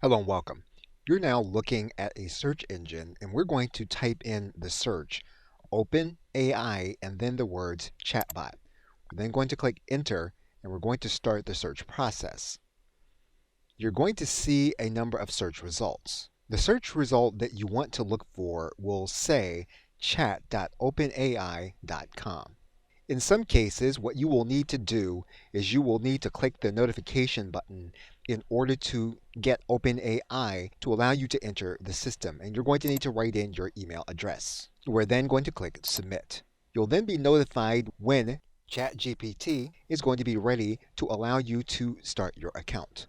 Hello and welcome. You're now looking at a search engine and we're going to type in the search Open AI and then the words chatbot. We're then going to click enter and we're going to start the search process. You're going to see a number of search results. The search result that you want to look for will say chat.openai.com. In some cases, what you will need to do is you will need to click the notification button in order to get OpenAI to allow you to enter the system. And you're going to need to write in your email address. We're then going to click Submit. You'll then be notified when Chat GPT is going to be ready to allow you to start your account.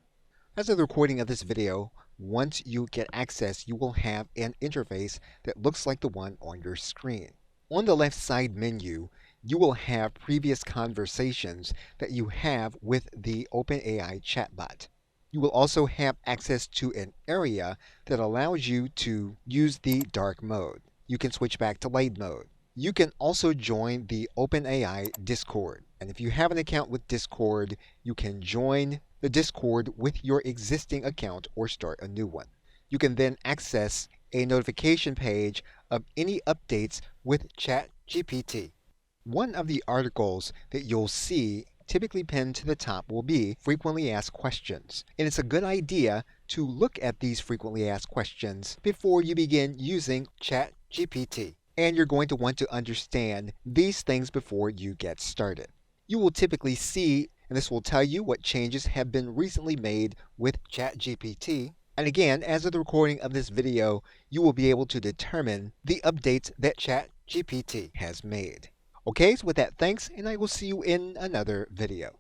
As of the recording of this video, once you get access, you will have an interface that looks like the one on your screen. On the left side menu, you will have previous conversations that you have with the OpenAI chatbot. You will also have access to an area that allows you to use the dark mode. You can switch back to light mode. You can also join the OpenAI Discord. And if you have an account with Discord, you can join the Discord with your existing account or start a new one. You can then access a notification page of any updates with Chat GPT. One of the articles that you'll see typically pinned to the top will be frequently asked questions. And it's a good idea to look at these frequently asked questions before you begin using Chat GPT. And you're going to want to understand these things before you get started. You will typically see, and this will tell you what changes have been recently made with Chat GPT. And again, as of the recording of this video, you will be able to determine the updates that Chat GPT has made. Okay, so with that, thanks, and I will see you in another video.